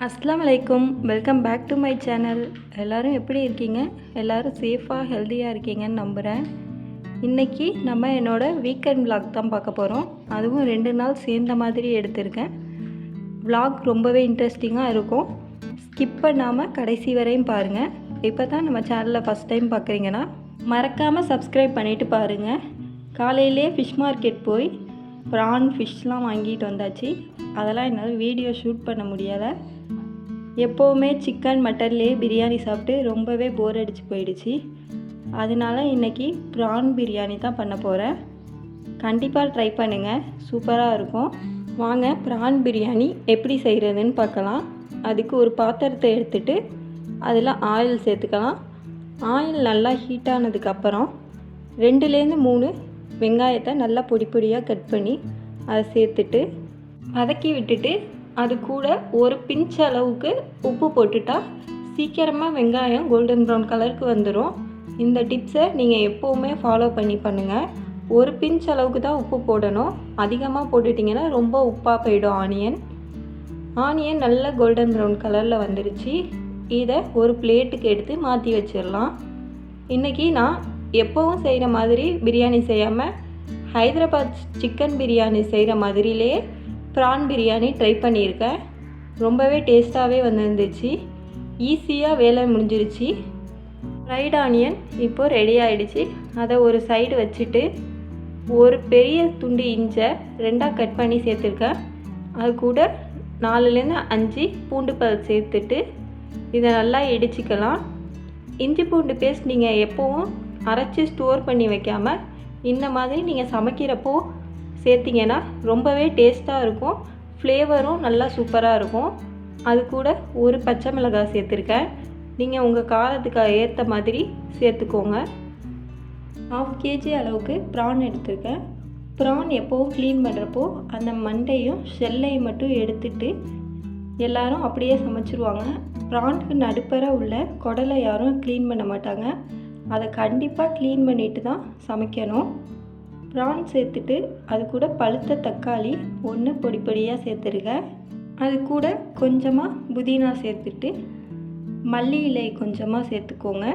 அஸ்ஸலாமு அலைக்கும். Welcome back to my channel. எல்லோரும் எப்படி இருக்கீங்க? எல்லோரும் சேஃபாக ஹெல்த்தியாக இருக்கீங்கன்னு நம்புகிறேன். இன்றைக்கி நம்ம என்னோடய வீக்கெண்ட் விலாக் தான் பார்க்க போகிறோம். அதுவும் 2 நாள் சேர்ந்த மாதிரி எடுத்திருக்கேன். விலாக் ரொம்பவே இன்ட்ரெஸ்டிங்காக இருக்கும். ஸ்கிப் பண்ணாமல் கடைசி வரையும் பாருங்கள். இப்போ தான் நம்ம சேனலில் ஃபஸ்ட் டைம் பார்க்குறீங்கன்னா மறக்காமல் சப்ஸ்கிரைப் பண்ணிவிட்டு பாருங்கள். காலையிலே ஃபிஷ் மார்க்கெட் போய் ப்ரான் ஃபிஷ்லாம் வாங்கிட்டு வந்தாச்சு. அதெல்லாம் என்னால் வீடியோ ஷூட் பண்ண முடியலை. எப்போவுமே சிக்கன் மட்டன்லேயே பிரியாணி சாப்பிட்டு ரொம்பவே போர் அடித்து போயிடுச்சு. அதனால இன்றைக்கி ப்ரான் பிரியாணி தான் பண்ண போகிறேன். கண்டிப்பாக ட்ரை பண்ணுங்கள், சூப்பராக இருக்கும். வாங்க ப்ரான் பிரியாணி எப்படி செய்கிறதுன்னு பார்க்கலாம். அதுக்கு ஒரு பாத்திரத்தை எடுத்துகிட்டு அதில் ஆயில் சேர்த்துக்கலாம். ஆயில் நல்லா ஹீட் ஆனதுக்கப்புறம் 2-3 வெங்காயத்தை நல்லா பொடி பொடியாக கட் பண்ணி அதை சேர்த்துட்டு வதக்கி விட்டுட்டு அது கூட ஒரு பிஞ்ச் அளவுக்கு உப்பு போட்டுட்டா சீக்கிரமாக வெங்காயம் கோல்டன் ப்ரௌன் கலருக்கு வந்துடும். இந்த டிப்ஸை நீங்கள் எப்போவுமே ஃபாலோ பண்ணி பண்ணுங்கள். ஒரு பிஞ்ச் அளவுக்கு தான் உப்பு போடணும். அதிகமாக போட்டுட்டிங்கன்னா ரொம்ப உப்பாக போயிடும் ஆனியன் நல்ல கோல்டன் ப்ரௌன் கலரில் வந்துருச்சு. இதை ஒரு பிளேட்டுக்கு எடுத்து மாற்றி வச்சிடலாம். இன்றைக்கி நான் எப்போவும் செய்கிற மாதிரி பிரியாணி செய்யாமல் ஹைதராபாத் சிக்கன் பிரியாணி செய்கிற மாதிரிலே ப்ரான் பிரியாணி ட்ரை பண்ணியிருக்கேன். ரொம்பவே டேஸ்ட்டாகவே வந்துருந்துச்சு. ஈஸியாக வேலை முடிஞ்சிருச்சு. ஃப்ரைட் ஆனியன் இப்போது ரெடி ஆகிடுச்சு. அதை ஒரு சைடு வச்சுட்டு ஒரு பெரிய துண்டு இஞ்சை 2ஆக கட் பண்ணி சேர்த்துருக்கேன். அது கூட 4-5 பூண்டு பல் சேர்த்துட்டு இதை நல்லா இடிச்சிக்கலாம். இஞ்சி பூண்டு பேஸ்ட் நீங்கள் எப்போவும் அரைச்சி ஸ்டோர் பண்ணி வைக்காமல் இந்த மாதிரி நீங்கள் சமைக்கிறப்போ சேர்த்திங்கன்னா ரொம்பவே டேஸ்ட்டாக இருக்கும். ஃப்ளேவரும் நல்லா சூப்பராக இருக்கும். அது கூட ஒரு பச்சை மிளகாய் சேர்த்துருக்கேன். நீங்கள் உங்கள் காரத்துக்கு ஏற்ற மாதிரி சேர்த்துக்கோங்க. 1/2 kg அளவுக்கு ப்ரான் எடுத்திருக்கேன். ப்ரான் எப்போவும் க்ளீன் பண்ணுறப்போ அந்த மண்டையும் ஷெல்லையும் மட்டும் எடுத்துட்டு எல்லோரும் அப்படியே சமைச்சிருவாங்க. ப்ரானுக்கு நடுப்பற உள்ள குடலை யாரும் க்ளீன் பண்ண மாட்டாங்க. அதை கண்டிப்பாக க்ளீன் பண்ணிட்டு தான் சமைக்கணும். ப்ரான் சேர்த்துட்டு அது கூட பழுத்த தக்காளி 1 பொடி பொடியாக சேர்த்துருக்கேன். அது கூட கொஞ்சமாக புதினா சேர்த்துட்டு மல்லி இலை கொஞ்சமாக சேர்த்துக்கோங்க.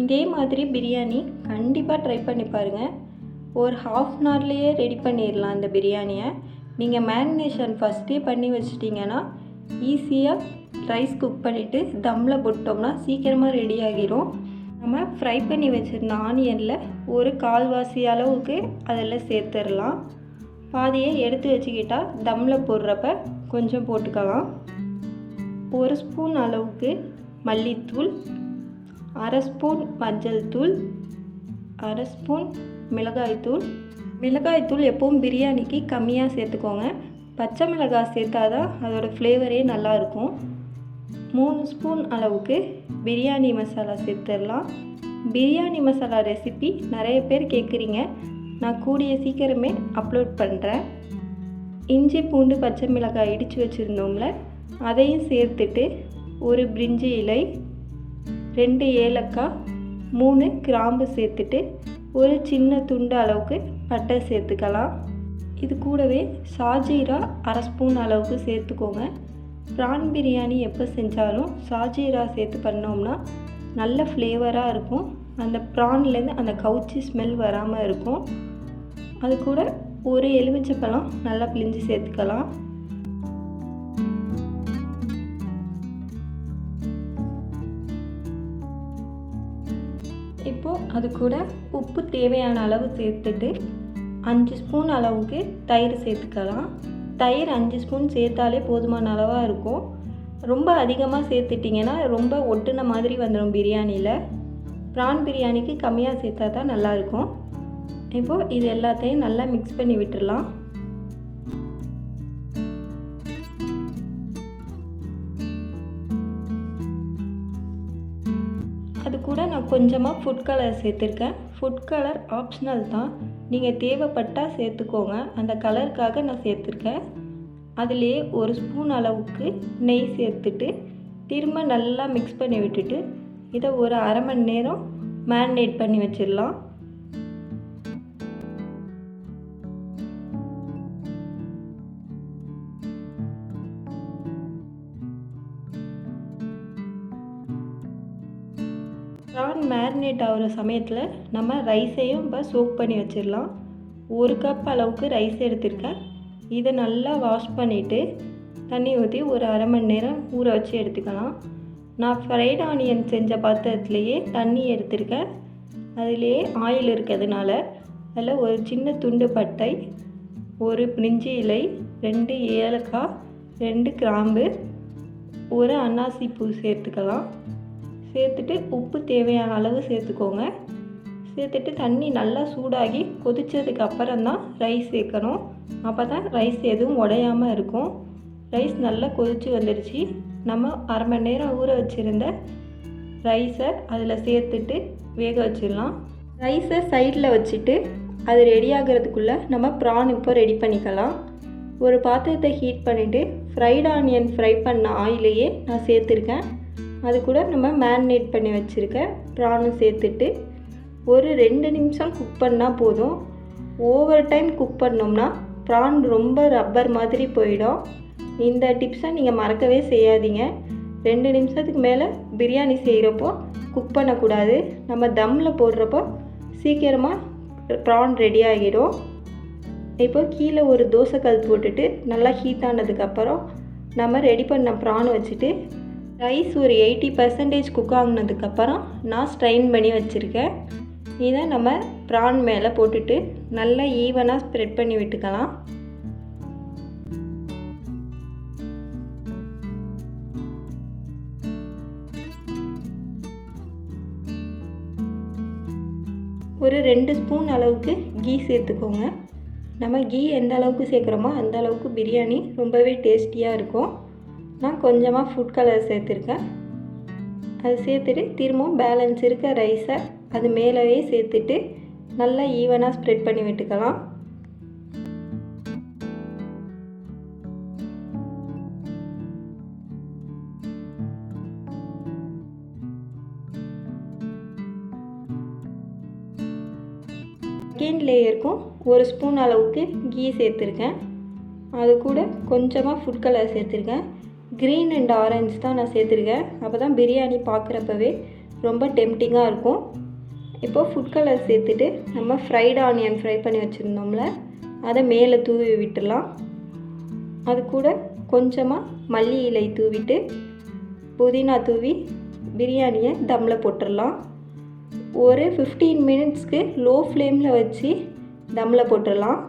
இதே மாதிரி பிரியாணி கண்டிப்பாக ட்ரை பண்ணி பாருங்கள். ஒரு 1/2 hourலேயே ரெடி பண்ணிடலாம் இந்த பிரியாணியை. நீங்கள் மேரினேஷன் ஃபஸ்ட்டே பண்ணி வச்சிட்டிங்கன்னா ஈஸியாக ரைஸ் குக் பண்ணிவிட்டு தம்மில் போட்டோம்னா சீக்கிரமாக ரெடி ஆகிரும். நம்ம ஃப்ரை பண்ணி வச்சுருந்த ஆனியனில் ஒரு 1/4 அளவுக்கு அதில் சேர்த்துடலாம். பாதியை எடுத்து வச்சுக்கிட்டால் தம்மில் போடுறப்ப கொஞ்சம் போட்டுக்கலாம். 1 ஸ்பூன் அளவுக்கு மல்லித்தூள், 1/2 ஸ்பூன் மஞ்சள் தூள், 1/2 ஸ்பூன் மிளகாய்த்தூள் எப்பவும் பிரியாணிக்கு கம்மியாக சேர்த்துக்கோங்க. பச்சை மிளகாய் சேர்த்தாதான் அதோடய ஃப்ளேவரே நல்லாயிருக்கும். 3 ஸ்பூன் அளவுக்கு பிரியாணி மசாலா சேர்த்துடலாம். பிரியாணி மசாலா ரெசிபி நிறைய பேர் கேட்குறீங்க. நான் கூடிய சீக்கிரமே அப்லோட் பண்ணுறேன். இஞ்சி பூண்டு பச்சை மிளகாய் இடித்து வச்சுருந்தோம்ல அதையும் சேர்த்துட்டு ஒரு பிரிஞ்சி இலை, 2 ஏலக்காய், 3 கிராம்பு சேர்த்துட்டு ஒரு சின்ன துண்டு அளவுக்கு பட்டை சேர்த்துக்கலாம். இது கூடவே சாஜீரா 1/2 ஸ்பூன் அளவுக்கு சேர்த்துக்கோங்க. ப்ரான் பிரியாணி எப்போ செஞ்சாலும் சாஜீரா சேர்த்து பண்ணோம்னா நல்ல ஃப்ளேவராக இருக்கும். அந்த ப்ரான்லேருந்து அந்த கவுச்சி ஸ்மெல் வராமல் இருக்கும். அது கூட ஒரு எலுமிச்சைப்பழம் நல்லா பிழிஞ்சு சேர்த்துக்கலாம். இப்போது அது கூட உப்பு தேவையான அளவு சேர்த்துட்டு 5 ஸ்பூன் அளவுக்கு தயிர் சேர்த்துக்கலாம். தயிர் 5 ஸ்பூன் சேர்த்தாலே போதுமான அளவாக இருக்கும். ரொம்ப அதிகமாக சேர்த்துட்டிங்கன்னா ரொம்ப ஒட்டுன மாதிரி வந்துடும் பிரியாணியில். ப்ரான் பிரியாணிக்கு கம்மியாக சேர்த்தா தான் நல்லாயிருக்கும். இப்போது இது எல்லாத்தையும் நல்லா மிக்ஸ் பண்ணி விட்டுடலாம். அது கூட நான் கொஞ்சமாக ஃபுட் கலர் சேர்த்துருக்கேன். ஃபுட் கலர் ஆப்ஷனல் தான், நீங்கள் தேவைப்பட்டால் சேர்த்துக்கோங்க. அந்த கலருக்காக நான் சேர்த்துருக்கேன். அதிலே 1 ஸ்பூன் அளவுக்கு நெய் சேர்த்துட்டு திரும்ப நல்லா மிக்ஸ் பண்ணி விட்டுட்டு இதை ஒரு 1/2 மணி நேரம் மேரினேட் பண்ணி வச்சிடலாம். ப்ரான் மேரினேட் ஆகிற சமயத்தில் நம்ம ரைஸையும் இப்போ சோக் பண்ணி வச்சிடலாம். 1 கப் அளவுக்கு ரைஸ் எடுத்திருக்கேன். இதை நல்லா வாஷ் பண்ணிவிட்டு தண்ணி ஊற்றி ஒரு அரை மணி நேரம் ஊற வச்சு எடுத்துக்கலாம். நான் ஃப்ரைட் ஆனியன் செஞ்ச பாத்திரத்துலேயே தண்ணி எடுத்திருக்கேன். அதிலேயே ஆயில் இருக்கிறதுனால அதில் ஒரு சின்ன துண்டு பட்டை, ஒரு பிரிஞ்சி இலை, 2 ஏலக்காய், 2 கிராம்பு, ஒரு அன்னாசி பூ சேர்த்துக்கலாம். சேர்த்துட்டு உப்பு தேவையான அளவு சேர்த்துக்கோங்க. சேர்த்துட்டு தண்ணி நல்லா சூடாகி கொதித்ததுக்கு அப்புறம் தான் ரைஸ் சேர்க்கணும். அப்போ தான் ரைஸ் எதுவும் உடையாமல் இருக்கும். ரைஸ் நல்லா கொதித்து வந்துடுச்சு. நம்ம அரை மணி நேரம் ஊற வச்சுருந்த ரைஸை அதில் சேர்த்துட்டு வேக வச்சிடலாம். ரைஸை சைடில் வச்சுட்டு அது ரெடி ஆகிறதுக்குள்ளே நம்ம ப்ரான் இப்போ ரெடி பண்ணிக்கலாம். ஒரு பாத்திரத்தை ஹீட் பண்ணிவிட்டு ஃப்ரைட் ஆனியன் ஃப்ரை பண்ண ஆயிலையே நான் சேர்த்துருக்கேன். அது கூட நம்ம மேரினேட் பண்ணி வச்சுருக்க ப்ரானும் சேர்த்துட்டு ஒரு 2 நிமிஷம் குக் பண்ணால் போதும். ஓவர் டைம் குக் பண்ணோம்னா ப்ரான் ரொம்ப ரப்பர் மாதிரி போயிடும். இந்த டிப்ஸை நீங்கள் மறக்கவே செய்யாதீங்க. 2 நிமிஷத்துக்கு மேலே பிரியாணி செய்கிறப்போ குக் பண்ணக்கூடாது. நம்ம தம்மில் போடுறப்போ சீக்கிரமாக ப்ரான் ரெடி ஆகிடும். இப்போ கீழே ஒரு தோசைக்கல் போட்டுட்டு நல்லா ஹீட் ஆனதுக்கப்புறம் நம்ம ரெடி பண்ண ப்ரான் வச்சுட்டு ரைஸ் ஒரு 80% குக் ஆகினதுக்கப்புறம் நான் ஸ்ட்ரைன் பண்ணி வச்சுருக்கேன். இதை நம்ம ப்ரான் மேலே போட்டுட்டு நல்லா ஈவனாக ஸ்ப்ரெட் பண்ணி விட்டுக்கலாம். ஒரு 2 ஸ்பூன் அளவுக்கு கீ சேர்த்துக்கோங்க. நம்ம கீ எந்த அளவுக்கு சேர்க்குறோமோ அந்த அளவுக்கு பிரியாணி ரொம்பவே டேஸ்டியாக இருக்கும். நான் கொஞ்சமாக ஃபுட் கலர் சேர்த்துருக்கேன். அது சேர்த்துட்டு திரும்பவும் பேலன்ஸ் இருக்க ரைஸை அது மேலவே சேர்த்துட்டு நல்லா ஈவனாக ஸ்ப்ரெட் பண்ணி விட்டுக்கலாம். செகண்ட் லேயருக்கும் 1 ஸ்பூன் அளவுக்கு கீ சேர்த்துருக்கேன். அது கூட கொஞ்சமாக ஃபுட் கலர் சேர்த்துருக்கேன். க்ரீன் அண்ட் ஆரஞ்சு தான் நான் சேர்த்துருக்கேன். அப்போ தான் பிரியாணி பார்க்குறப்பவே ரொம்ப டெம்டிங்காக இருக்கும். இப்போது ஃபுட் கலர் சேர்த்துட்டு நம்ம ஃப்ரைட் ஆனியன் ஃப்ரை பண்ணி வச்சுருந்தோம்ல அதை மேலே தூவி விட்டுடலாம். அது கூட கொஞ்சமாக மல்லி இலை தூவிட்டு புதினா தூவி பிரியாணியை தம்மில் போட்டுடலாம். ஒரு 15 மினிட்ஸ்க்கு லோ ஃப்ளேமில் வச்சு தம்மில் போட்டுடலாம்.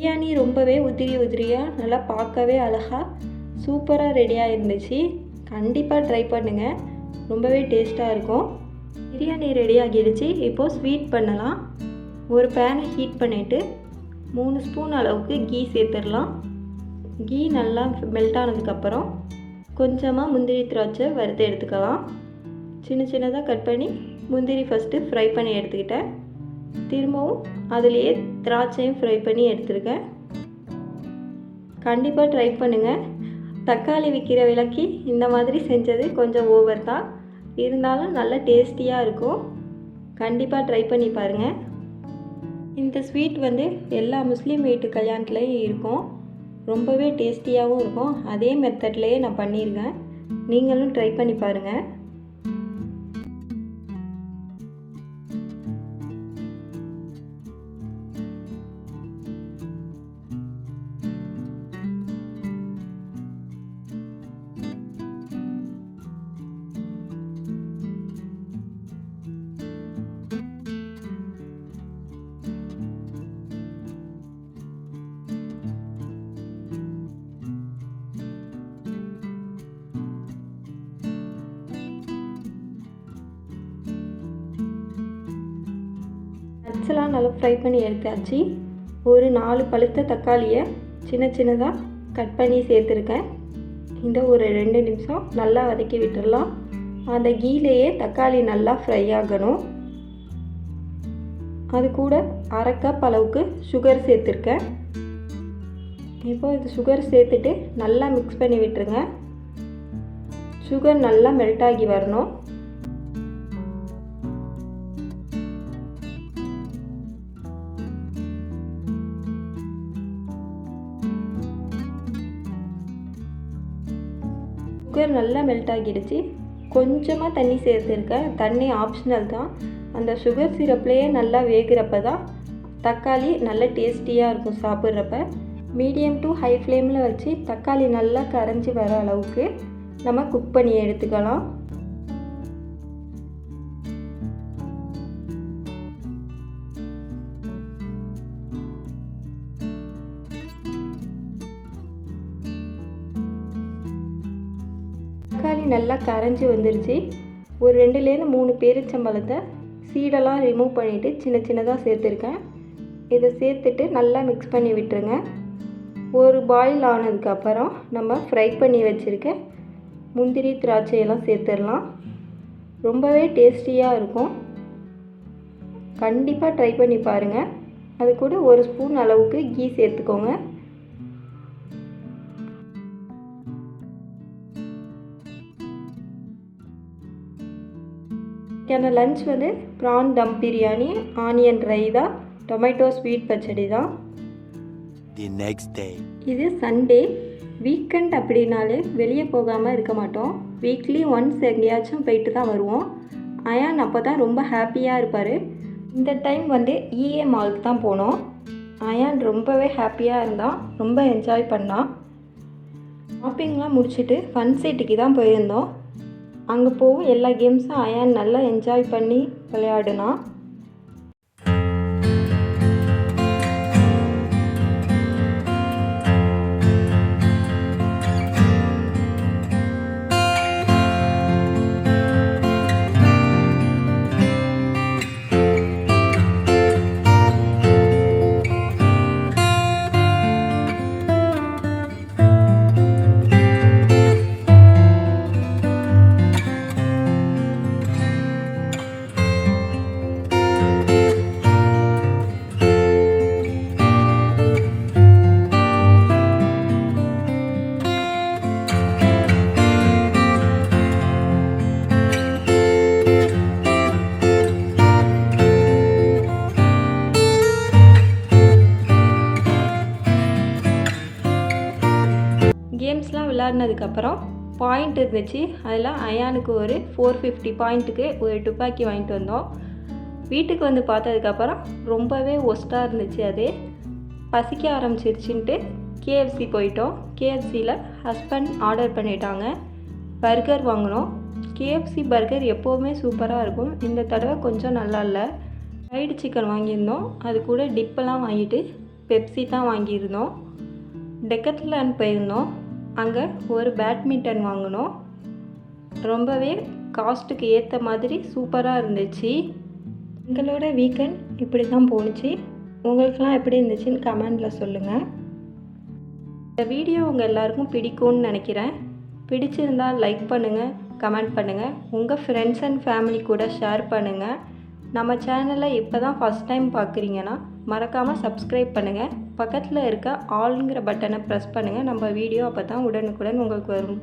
பிரியாணி ரொம்பவே உதிரியாக நல்லா பார்க்கவே அழகாக சூப்பராக ரெடியாக இருந்துச்சு. கண்டிப்பாக ட்ரை பண்ணுங்கள், ரொம்பவே டேஸ்ட்டாக இருக்கும். பிரியாணி ரெடி ஆகிடுச்சு. இப்போது ஸ்வீட் பண்ணலாம். ஒரு பேனை ஹீட் பண்ணிவிட்டு 3 ஸ்பூன் அளவுக்கு கீ சேர்த்துடலாம். கீ நல்லா மெல்ட் ஆனதுக்கப்புறம் கொஞ்சமாக முந்திரி திராட்சை வறுத்து எடுத்துக்கலாம். சின்ன சின்னதாக கட் பண்ணி முந்திரி ஃபஸ்ட்டு ஃப்ரை பண்ணி எடுத்துக்கிட்டேன். திரும்பவும் அதுலேயே திராட்சையும் ஃப்ரை பண்ணி எடுத்துருக்கேன். கண்டிப்பாக ட்ரை பண்ணுங்கள். தக்காளி விற்கிற விலைக்கு இந்த மாதிரி செஞ்சது கொஞ்சம் ஓவர் தான், இருந்தாலும் நல்ல டேஸ்டியாக இருக்கும். கண்டிப்பாக ட்ரை பண்ணி பாருங்கள். இந்த ஸ்வீட் எல்லா முஸ்லீம் வீட்டு கல்யாணத்துலேயும் இருக்கும். ரொம்பவே டேஸ்டியாகவும் இருக்கும். அதே மெத்தட்லேயே நான் பண்ணியிருக்கேன். நீங்களும் ட்ரை பண்ணி பாருங்கள். நட்ஸ்லாம் நல்லா ஃப்ரை பண்ணி எடுத்தாச்சு. ஒரு 4 பழுத்த தக்காளியை சின்ன சின்னதாக கட் பண்ணி சேர்த்துருக்கேன். இந்த ஒரு 2 நிமிஷம் நல்லா வதக்கி விட்டுடலாம். அந்த கீலேயே தக்காளி நல்லா ஃப்ரை ஆகணும். அது கூட 1/2 கப் அளவுக்கு சுகர் சேர்த்துருக்கேன். இப்போ இது சுகர் சேர்த்துட்டு நல்லா மிக்ஸ் பண்ணி விட்டுருங்க. சுகர் நல்லா மெல்ட் ஆகி வரணும். சுகர் நல்லா மெல்ட் ஆகிடுச்சு. கொஞ்சமாக தண்ணி சேர்த்துருக்கேன். தண்ணி ஆப்ஷனல் தான். அந்த சுகர் சிரப்லேயே நல்லா வேகிறப்ப தான் தக்காளி நல்ல டேஸ்டியாக இருக்கும் சாப்பிட்றப்ப. மீடியம் டு ஹை ஃப்ளேமில் வச்சு தக்காளி நல்லா கரைஞ்சி வர அளவுக்கு நம்ம குக் பண்ணி எடுத்துக்கலாம். தக்காளி நல்லா கரைஞ்சி வந்துருச்சு. ஒரு 2லேருந்து 3 பேரிச்சம்பழத்தை சீடெல்லாம் ரிமூவ் பண்ணிவிட்டு சின்ன சின்னதாக சேர்த்துருக்கேன். இதை சேர்த்துட்டு நல்லா மிக்ஸ் பண்ணி விட்டுருங்க. ஒரு பாயில் ஆனதுக்கப்புறம் நம்ம ஃப்ரை பண்ணி வச்சுருக்க முந்திரி திராட்சையெல்லாம் சேர்த்துடலாம். ரொம்பவே டேஸ்டியாக இருக்கும். கண்டிப்பாக ட்ரை பண்ணி பாருங்கள். அது கூட 1 ஸ்பூன் அளவுக்கு கீ சேர்த்துக்கோங்க. எனக்கான லஞ்ச் வந்து ப்ரான் தம் biryani, onion raita, tomato sweet பச்சடி தான். இது சண்டே. வீக்கெண்ட் அப்படின்னாலே வெளியே போகாமல் இருக்க மாட்டோம். வீக்லி ஒன்ஸ் எங்கேயாச்சும் போயிட்டு தான் வருவோம். அயான் அப்போ தான் ரொம்ப ஹாப்பியாக இருப்பார். இந்த டைம் வந்து EA மாலுக்கு தான் போனோம். அயான் ரொம்பவே ஹாப்பியாக இருந்தான். ரொம்ப என்ஜாய் பண்ணான். ஷாப்பிங்லாம் முடிச்சுட்டு ஃபன் சிட்டிக்கு தான் போயிருந்தோம். அங்கே போகும் எல்லா கேம்ஸும் அயான் நல்லா என்ஜாய் பண்ணி விளையாடுனான். கேம்ஸ்லாம் விளையாடினதுக்கப்புறம் பாயிண்ட் இருந்துச்சு. அதில் அயானுக்கு ஒரு 450 பாயிண்ட்டுக்கு ஒரு துப்பாக்கி வாங்கிட்டு வந்தோம். வீட்டுக்கு வந்து பார்த்ததுக்கப்புறம் ரொம்பவே ஒஸ்ட்டாக இருந்துச்சு. அது பசிக்க ஆரம்பிச்சிருச்சுன்ட்டு KFC போயிட்டோம். KFCயில் ஹஸ்பண்ட் ஆர்டர் பண்ணிட்டாங்க. பர்கர் வாங்கினோம். KFC பர்கர் எப்போவுமே சூப்பராக இருக்கும். இந்த தடவை கொஞ்சம் நல்லா இல்லை. ஃப்ரைடு சிக்கன் வாங்கியிருந்தோம். அது கூட டிப்பெல்லாம் வாங்கிட்டு பெப்சி தான் வாங்கியிருந்தோம். டெக்கத்லான் போயிருந்தோம். அங்கே ஒரு பேட்மிண்டன் வாங்கினோம். ரொம்பவே காஸ்ட்டுக்கு ஏற்ற மாதிரி சூப்பராக இருந்துச்சு. எங்களோட வீக்கெண்ட் இப்படி தான் போணுச்சு. உங்களுக்கெல்லாம் எப்படி இருந்துச்சுன்னு கமெண்டில் சொல்லுங்கள். இந்த வீடியோ உங்கள் எல்லாருக்கும் பிடிக்கும்னு நினைக்கிறேன். பிடிச்சிருந்தால் லைக் பண்ணுங்கள், கமெண்ட் பண்ணுங்கள், உங்கள் ஃப்ரெண்ட்ஸ் அண்ட் ஃபேமிலி கூட ஷேர் பண்ணுங்கள். நம்ம சேனலை இப்போ தான் ஃபஸ்ட் டைம் பார்க்குறீங்கன்னா மறக்காமல் சப்ஸ்கிரைப் பண்ணுங்கள். பக்கத்தில் இருக்க ஆல்ங்கிற பட்டனை ப்ரெஸ் பண்ணுங்கள். நம்ம வீடியோ அப்போ தான் உடனுக்குடன் உங்களுக்கு வரும்.